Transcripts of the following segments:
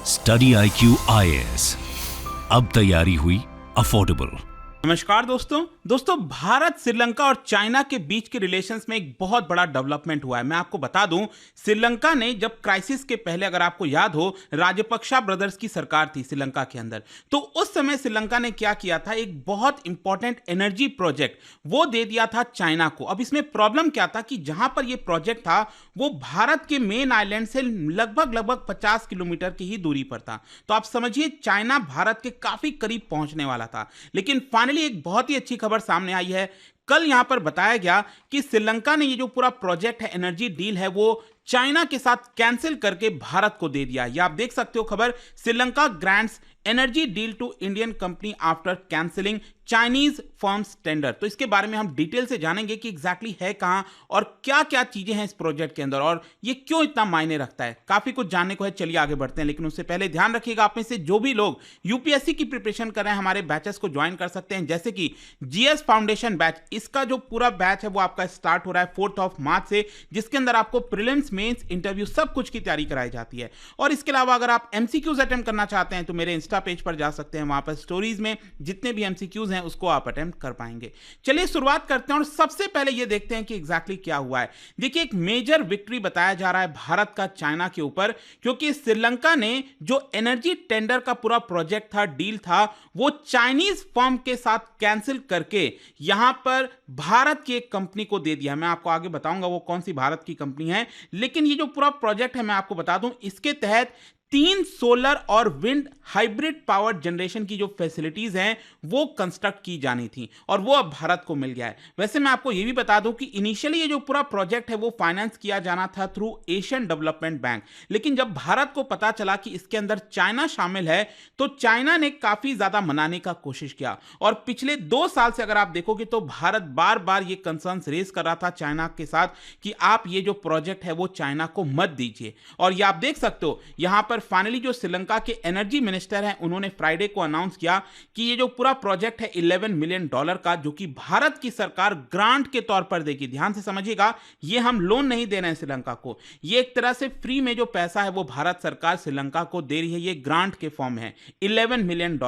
Study IQ IAS, अब तैयारी हुई अफोर्डेबल। नमस्कार दोस्तों भारत श्रीलंका और चाइना के बीच के रिलेशंस में एक बहुत बड़ा डेवलपमेंट हुआ है। मैं आपको बता दूं, श्रीलंका ने जब क्राइसिस के पहले, अगर आपको याद हो, राजपक्षा ब्रदर्स की सरकार थी श्रीलंका के अंदर, तो उस समय श्रीलंका ने क्या किया था, एक बहुत इंपॉर्टेंट एनर्जी प्रोजेक्ट वो दे दिया था चाइना को। अब इसमें प्रॉब्लम क्या था कि जहां पर ये प्रोजेक्ट था वो भारत के मेन आइलैंड से लगभग 50 किलोमीटर की ही दूरी पर था। तो आप समझिए चाइना भारत के काफी करीब पहुंचने वाला था। लेकिन फाइनली एक बहुत ही अच्छी खबर सामने आई है। कल यहां पर बताया गया कि श्रीलंका ने ये जो पूरा प्रोजेक्ट है, एनर्जी डील है, वो चाइना के साथ कैंसिल करके भारत को दे दिया। ये आप देख सकते हो खबर, Sri Lanka grants energy deal to Indian company after cancelling Chinese firms tender. तो इसके बारे में हम डिटेल से जानेंगे कि एग्जैक्टली है कहां और क्या क्या चीजें हैं इस प्रोजेक्ट के अंदर और ये क्यों इतना मायने रखता है। काफी कुछ जानने को है, चलिए आगे बढ़ते हैं। लेकिन उससे पहले ध्यान रखिएगा, आप में से जो भी लोग यूपीएससी की प्रिपरेशन कर रहे हैं, हमारे बैचेस को ज्वाइन कर सकते हैं, जैसे कि जीएस फाउंडेशन बैच। इसका जो पूरा बैच है वो आपका स्टार्ट हो रहा है 4 मार्च से, जिसके अंदर आपको प्रीलिम्स, मेंस, इंटरव्यू सब कुछ की तैयारी कराई जाती है। और इसके अलावा अगर आप एमसीक्यूज अटेम्प्ट करना चाहते हैं तो मेरे इंस्टा पेज पर जा सकते हैं, वहां पर स्टोरीज में जितने भी एमसीक्यूज हैं उसको आप अटेम्प्ट कर पाएंगे। चलिए शुरुआत करते हैं और सबसे पहले ये देखते हैं कि एग्जैक्टली क्या हुआ है। देखिए, एक मेजर विक्ट्री बताया जा रहा है भारत का चाइना के ऊपर, क्योंकि श्रीलंका ने जो एनर्जी टेंडर का पूरा प्रोजेक्ट था, डील था, वो चाइनीज फर्म के साथ कैंसिल करके यहां पर भारत की एक कंपनी को दे दिया। मैं आपको आगे बताऊंगा वो कौन सी भारत की कंपनी है। लेकिन ये जो पूरा प्रोजेक्ट है, मैं आपको बता दूं, इसके तहत 3 सोलर और विंड हाइब्रिड पावर जनरेशन की जो फैसिलिटीज हैं वो कंस्ट्रक्ट की जानी थी और वो अब भारत को मिल गया है। वैसे मैं आपको ये भी बता दूं कि इनिशियली ये जो पूरा प्रोजेक्ट है वो फाइनेंस किया जाना था थ्रू एशियन डेवलपमेंट बैंक। लेकिन जब भारत को पता चला कि इसके अंदर चाइना शामिल है तो चाइना ने काफी ज्यादा मनाने का कोशिश किया। और पिछले 2 साल से अगर आप देखोगे तो भारत बार बार ये कंसर्न्स रेज कर रहा था चाइना के साथ कि आप ये जो प्रोजेक्ट है वो चाइना को मत दीजिए। और ये आप देख सकते हो यहां पर फाइनली जो श्रीलंका के एनर्जी मिनिस्टर हैं उन्होंने फ्राइडे को अनाउंस किया कि ये जो पूरा प्रोजेक्ट है $11 मिलियन का, जो कि भारत की सरकार ग्रांट के तौर पर देगी। ध्यान से समझिएगा, ये हम लोन नहीं दे रहे हैं श्रीलंका को, ये एक तरह से फ्री में जो पैसा है वो भारत सरकार श्रीलंका को दे रही है। ये ग्रांट के फॉर्म है, $11 मिलियन।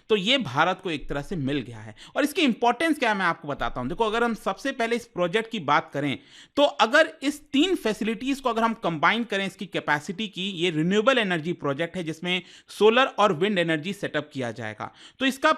तो ये भारत को एक तरह से मिल गया है। और इसकी इंपॉर्टेंस क्या है मैं आपको बताता हूं। देखो, अगर हम सबसे पहले इस प्रोजेक्ट की बात करें तो अगर इस 3 फैसिलिटीज को अगर हम कंबाइन करें, इसकी कैपेसिटी की, ये रिन्यूएबल एनर्जी प्रोजेक्ट है जिसमें सोलर और विंड एनर्जी सेटअप किया जाएगा, तो इसका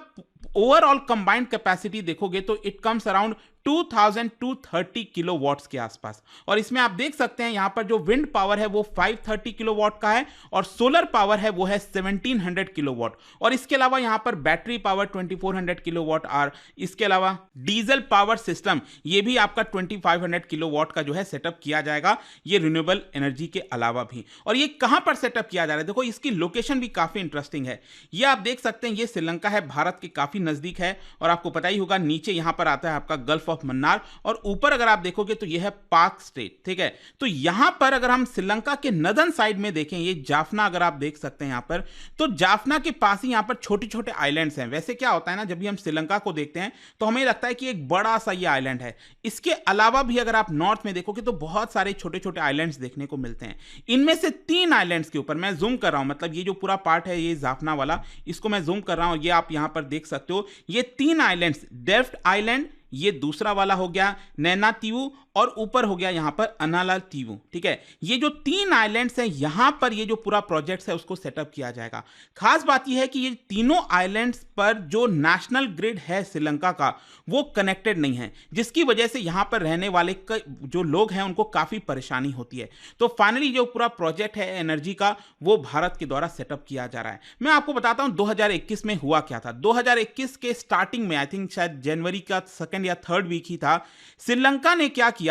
ओवरऑल कंबाइंड कैपेसिटी देखोगे तो इट कम्स अराउंड 2230 किलोवाट्स के आसपास। और इसमें आप देख सकते हैं यहां पर जो विंड पावर है वो 530 किलोवाट का है और सोलर पावर है वो है 1700 किलोवाट। और इसके अलावा यहां पर बैटरी पावर 2400 किलोवाट आर, इसके अलावा डीजल पावर सिस्टम ये भी आपका 2500 किलोवाट का जो है सेटअप किया जाएगा, ये रिन्यूएबल एनर्जी के अलावा भी। और ये कहां पर सेटअप किया जा रहा है, देखो इसकी लोकेशन भी काफी इंटरेस्टिंग है। ये आप देख सकते हैं, ये श्रीलंका है, भारत के काफी नजदीक है। और आपको पता ही होगा नीचे यहां पर आता है आपका गल्फ ऑफ मन्नार और ऊपर अगर आप देखोगे तो यह है पाक स्टेट। ठीक है, तो यहां पर अगर हम श्रीलंका के नदन साइड में देखें, ये जाफना अगर आप देख सकते हैं यहां पर, तो जाफना के पास ही यहां पर छोटे छोटे आइलैंड्स हैं। वैसे क्या होता है ना, जब भी हम श्रीलंका को देखते हैं तो हमें लगता है कि एक बड़ा सा ये आइलैंड है। इसके अलावा भी अगर आप नॉर्थ में देखोगे तो बहुत सारे छोटे छोटे आइलैंड्स देखने को मिलते हैं। इनमें से 3 आइलैंड्स के ऊपर मैं जूम कर रहा हूं, मतलब ये जो पूरा पार्ट है ये जाफना वाला, इसको मैं जूम कर रहा हूं, ये आप यहां पर देख सकते हो। ये 3 आइलैंड्स, डेफ्ट आइलैंड, ये दूसरा वाला हो गया नैना तीवू, और ऊपर हो गया यहां पर अनाला तीवू। ठीक है, ये जो 3 आइलैंड्स हैं यहां पर ये जो पूरा प्रोजेक्ट है उसको सेटअप किया जाएगा। खास बात यह है कि ये तीनों आइलैंड्स पर जो नेशनल ग्रिड है श्रीलंका का वो कनेक्टेड नहीं है, जिसकी वजह से यहां पर रहने वाले जो लोग हैं उनको काफी परेशानी होती है। तो फाइनली जो पूरा प्रोजेक्ट है एनर्जी का वो भारत के द्वारा सेटअप किया जा रहा है। मैं आपको बताता हूं 2021 में हुआ क्या था। 2021 के स्टार्टिंग में, आई थिंक शायद जनवरी का 2nd या 3rd वीक ही था, श्रीलंका ने क्या किया,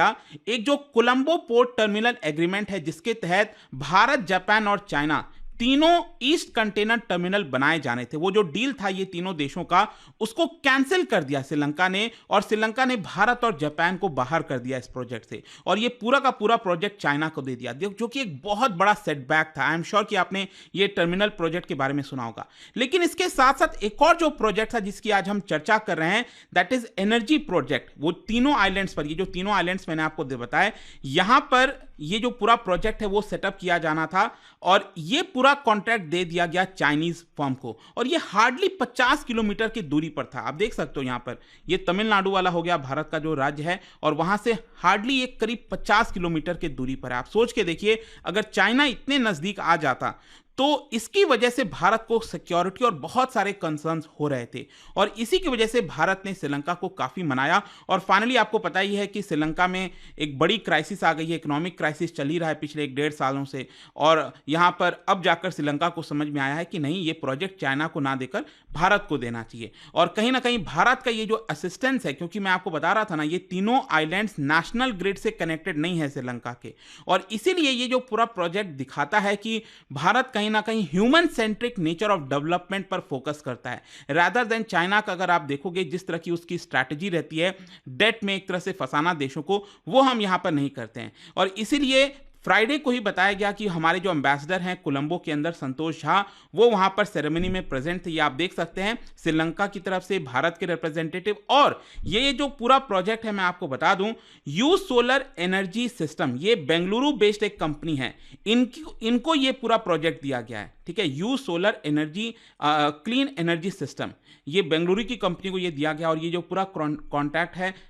एक जो कोलंबो पोर्ट टर्मिनल एग्रीमेंट है जिसके तहत भारत, जापान और चाइना तीनों ईस्ट कंटेनर टर्मिनल बनाए जाने थे, वो जो डील था ये तीनों देशों का, उसको कैंसिल कर दिया श्रीलंका ने। और श्रीलंका ने भारत और जापान को बाहर कर दिया इस प्रोजेक्ट से और ये पूरा का पूरा प्रोजेक्ट चाइना को दे दिया, जो कि एक बहुत बड़ा सेटबैक था। आई एम श्योर कि आपने ये टर्मिनल प्रोजेक्ट के बारे में सुना होगा। लेकिन इसके साथ साथ एक और जो प्रोजेक्ट था जिसकी आज हम चर्चा कर रहे हैं, दैट इज एनर्जी प्रोजेक्ट। वो तीनों आइलैंड्स पर, ये जो तीनों आइलैंड्स मैंने आपको बताया, यहां पर ये जो पूरा प्रोजेक्ट है वो सेटअप किया जाना था और ये पूरा पूरा कॉन्ट्रैक्ट दे दिया गया चाइनीज फर्म को, और ये हार्डली 50 किलोमीटर की दूरी पर था। आप देख सकते हो यहाँ पर ये तमिलनाडु वाला हो गया, भारत का जो राज्य है, और वहां से हार्डली एक करीब 50 किलोमीटर की दूरी पर है। आप सोच के देखिए, अगर चाइना इतने नजदीक आ जाता तो इसकी वजह से भारत को सिक्योरिटी और बहुत सारे कंसर्न्स हो रहे थे, और इसी की वजह से भारत ने श्रीलंका को काफ़ी मनाया। और फाइनली आपको पता ही है कि श्रीलंका में एक बड़ी क्राइसिस आ गई है, इकोनॉमिक क्राइसिस चल ही रहा है पिछले 1-1.5 सालों से, और यहाँ पर अब जाकर श्रीलंका को समझ में आया है कि नहीं, ये प्रोजेक्ट चाइना को ना देकर भारत को देना चाहिए। और कहीं ना कहीं भारत का ये जो असिस्टेंस है, क्योंकि मैं आपको बता रहा था ना, ये तीनों आइलैंड्स नेशनल ग्रिड से कनेक्टेड नहीं है श्रीलंका के, और इसीलिए ये जो पूरा प्रोजेक्ट दिखाता है कि भारत कहीं ना कहीं human centric nature of development पर फोकस करता है, रादर देन चाइना का। अगर आप देखोगे जिस तरह की उसकी स्ट्रैटेजी रहती है डेट में एक तरह से फंसाना देशों को, वो हम यहां पर नहीं करते हैं। और इसीलिए फ्राइडे को ही बताया गया कि हमारे जो एम्बेसडर हैं कोलंबो के अंदर, संतोष झा, वो वहां पर सेरेमनी में प्रेजेंट थे। ये आप देख सकते हैं श्रीलंका की तरफ से भारत के रिप्रेजेंटेटिव। और ये जो पूरा प्रोजेक्ट है, मैं आपको बता दूं, यू सोलर एनर्जी सिस्टम, ये बेंगलुरु बेस्ड एक कंपनी है, इनको ये पूरा प्रोजेक्ट दिया गया है, ठीक है। You solar energy clean energy system, ये बेंगलुरु की कंपनी को ये दिया गया, और ये जो पूरा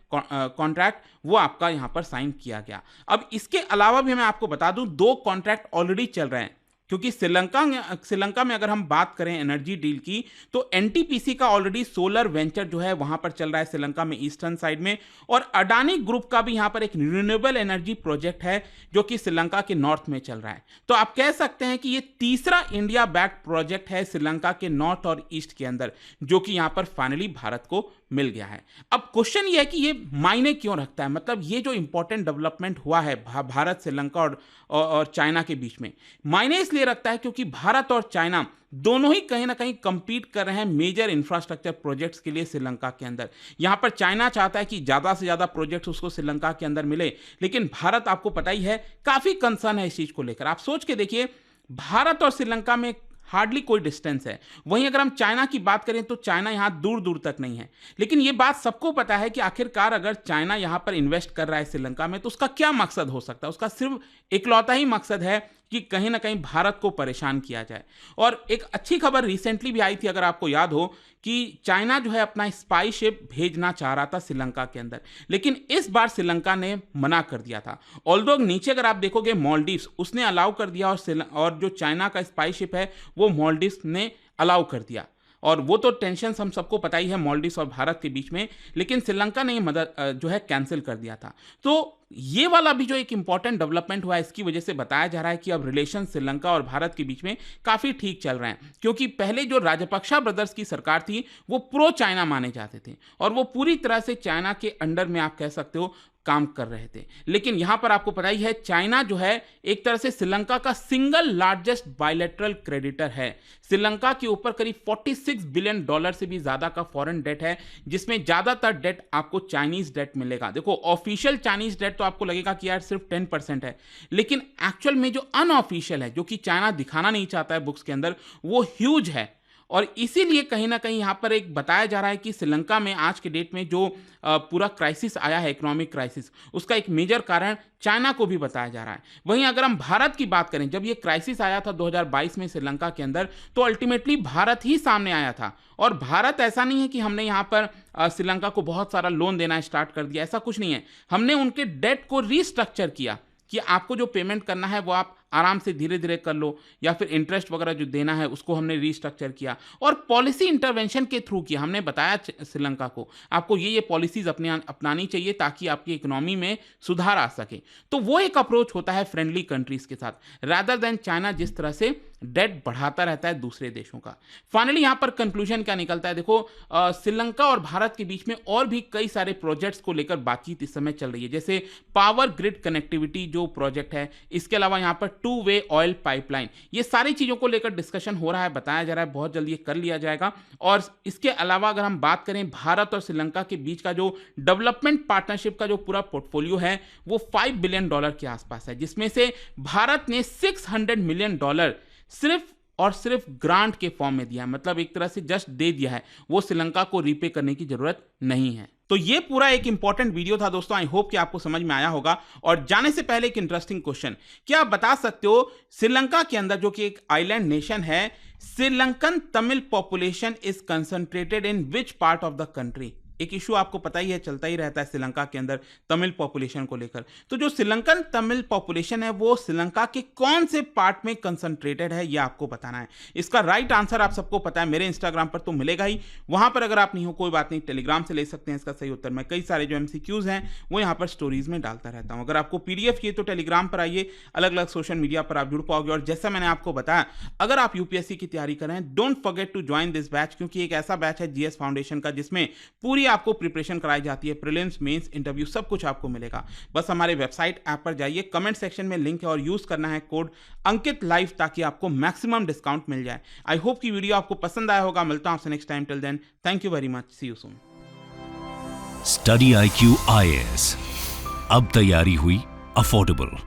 कॉन्ट्रैक्ट वो आपका यहां पर साइन किया गया। अब इसके अलावा भी मैं आपको बता दूं, 2 कॉन्ट्रैक्ट ऑलरेडी चल रहे हैं, क्योंकि श्रीलंका में अगर हम बात करें एनर्जी डील की, तो एनटीपीसी का ऑलरेडी सोलर वेंचर जो है वहां पर चल रहा है श्रीलंका में, ईस्टर्न साइड में, और अडानी ग्रुप का भी यहां पर एक रिन्यूएबल एनर्जी प्रोजेक्ट है जो कि श्रीलंका के नॉर्थ में चल रहा है। तो आप कह सकते हैं कि ये तीसरा इंडिया बैक्ड प्रोजेक्ट है श्रीलंका के नॉर्थ और ईस्ट के अंदर, जो कि यहां पर फाइनली भारत को मिल गया है। अब क्वेश्चन ये है कि ये मायने क्यों रखता है, मतलब ये जो इंपॉर्टेंट डेवलपमेंट हुआ है भारत, श्रीलंका और चाइना के बीच में, मायने इसलिए रखता है क्योंकि भारत और चाइना दोनों ही कहीं ना कहीं कंपीट कर रहे हैं मेजर इंफ्रास्ट्रक्चर प्रोजेक्ट्स के लिए श्रीलंका के अंदर। यहां पर चाइना चाहता है कि ज्यादा से ज्यादा प्रोजेक्ट्स उसको श्रीलंका के अंदर मिले, लेकिन भारत, आपको पता ही है, काफी कंसर्न है इस चीज को लेकर। आप सोच के देखिए, भारत और श्रीलंका में हार्डली कोई डिस्टेंस है। वहीं अगर हम चाइना की बात करें तो चाइना यहां दूर दूर तक नहीं है, लेकिन यह बात सबको पता है कि आखिरकार अगर चाइना यहां पर इन्वेस्ट कर रहा है श्रीलंका में, तो उसका क्या मकसद हो सकता है? उसका सिर्फ इकलौता ही मकसद है कि कहीं ना कहीं भारत को परेशान किया जाए। और एक अच्छी खबर रिसेंटली भी आई थी, अगर आपको याद हो, कि चाइना जो है अपना स्पाई शिप भेजना चाह रहा था श्रीलंका के अंदर, लेकिन इस बार श्रीलंका ने मना कर दिया था। ऑल्दो नीचे अगर आप देखोगे, मालदीव्स उसने अलाउ कर दिया, और जो चाइना का स्पाई शिप है वो मालदीव्स ने अलाउ कर दिया। और वो तो टेंशन हम सबको पता ही है मालदीव्स और भारत के बीच में, लेकिन श्रीलंका ने मदद जो है कैंसिल कर दिया था। तो ये वाला भी जो एक इंपॉर्टेंट डेवलपमेंट हुआ है, इसकी वजह से बताया जा रहा है कि अब रिलेशन श्रीलंका और भारत के बीच में काफी ठीक चल रहे हैं, क्योंकि पहले जो राजपक्षा ब्रदर्स की सरकार थी वो प्रो चाइना माने जाते थे, और वो पूरी तरह से चाइना के अंडर में, आप कह सकते हो, काम कर रहे थे। लेकिन यहां पर आपको पता ही है, चाइना जो है एक तरह से श्रीलंका का सिंगल लार्जेस्ट बायलैटरल क्रेडिटर है। श्रीलंका के ऊपर करीब $46 बिलियन से भी ज्यादा का फॉरेन डेट है, जिसमें ज्यादातर डेट आपको चाइनीज डेट मिलेगा। देखो, ऑफिशियल चाइनीज डेट तो आपको लगेगा कि यार सिर्फ 10% है, लेकिन एक्चुअल में जो अनऑफिशियल है, जो कि चाइना दिखाना नहीं चाहता है बुक्स के अंदर, वो ह्यूज है। और इसीलिए कहीं ना कहीं यहां पर एक बताया जा रहा है कि श्रीलंका में आज के डेट में जो पूरा क्राइसिस आया है, इकोनॉमिक क्राइसिस, उसका एक मेजर कारण चाइना को भी बताया जा रहा है। वहीं अगर हम भारत की बात करें, जब ये क्राइसिस आया था 2022 में श्रीलंका के अंदर, तो अल्टीमेटली भारत ही सामने आया था। और भारत, ऐसा नहीं है कि हमने यहां पर श्रीलंका को बहुत सारा लोन देना स्टार्ट कर दिया, ऐसा कुछ नहीं है। हमने उनके डेट को रीस्ट्रक्चर किया कि आपको जो पेमेंट करना है वो आप आराम से धीरे धीरे कर लो, या फिर इंटरेस्ट वगैरह जो देना है उसको हमने रीस्ट्रक्चर किया, और पॉलिसी इंटरवेंशन के थ्रू किया। हमने बताया श्रीलंका को, आपको ये पॉलिसीज अपनानी चाहिए ताकि आपकी इकोनॉमी में सुधार आ सके। तो वो एक अप्रोच होता है फ्रेंडली कंट्रीज के साथ, रादर देन चाइना जिस तरह से डेट बढ़ाता रहता है दूसरे देशों का। फाइनली यहां पर कंक्लूजन क्या निकलता है? देखो, श्रीलंका और भारत के बीच में और भी कई सारे प्रोजेक्ट्स को लेकर बातचीत इस समय चल रही है, जैसे पावर ग्रिड कनेक्टिविटी जो प्रोजेक्ट है, इसके अलावा यहां पर 2 वे ऑयल पाइपलाइन, ये सारी चीजों को लेकर डिस्कशन हो रहा है, बताया जा रहा है बहुत जल्दी ये कर लिया जाएगा। और इसके अलावा अगर हम बात करें भारत और श्रीलंका के बीच का जो डेवलपमेंट पार्टनरशिप का जो पूरा पोर्टफोलियो है, वो $5 बिलियन के आसपास है, जिसमें से भारत ने $600 मिलियन सिर्फ और सिर्फ ग्रांट के फॉर्म में दिया है, मतलब एक तरह से जस्ट दे दिया है, वो श्रीलंका को रीपे करने की जरूरत नहीं है। तो ये पूरा एक इंपॉर्टेंट वीडियो था दोस्तों, आई होप कि आपको समझ में आया होगा। और जाने से पहले एक इंटरेस्टिंग क्वेश्चन, क्या आप बता सकते हो श्रीलंका के अंदर, जो कि एक आइलैंड नेशन है, Sri Lankan Tamil population is concentrated in which part of the country? एक इशू आपको पता ही है, चलता ही रहता है श्रीलंका के अंदर तमिल पॉपुलेशन को लेकर। तो जो श्रीलंकन तमिल पॉपुलेशन है वो श्रीलंका के कौन से पार्ट में कंसंट्रेटेड है, ये आपको बताना है। इसका राइट आंसर आप सबको पता है, मेरे इंस्टाग्राम पर तो मिलेगा ही, वहां पर अगर आप नहीं हो कोई बात नहीं, टेलीग्राम से ले सकते हैं इसका सही उत्तर। मैं कई सारे जो एमसीक्यूज हैं वो यहाँ पर स्टोरीज में डालता रहता हूँ। अगर आपको पीडीएफ चाहिए तो टेलीग्राम पर आइए, अलग अलग सोशल मीडिया पर आप जुड़ पाओगे। और जैसा मैंने आपको बताया, अगर आप यूपीएससी की तैयारी कर रहे हैं, don't forget to join this batch, क्योंकि एक ऐसा बैच है जीएस फाउंडेशन का जिसमें पूरी आपको प्रिपरेशन कराई जाती है, प्रीलिम्स, मेंस, इंटरव्यू सब कुछ आपको मिलेगा। बस हमारे वेबसाइट ऐप पर जाइए, कमेंट सेक्शन में लिंक है और यूज करना है कोड अंकित लाइव, ताकि आपको मैक्सिमम डिस्काउंट मिल जाए। आई होप की वीडियो आपको पसंद आया होगा। मिलता हूं आपसे next time, till then thank you very much, see you soon. Study IQ IAS, अब तैयारी हुई अफोर्डेबल।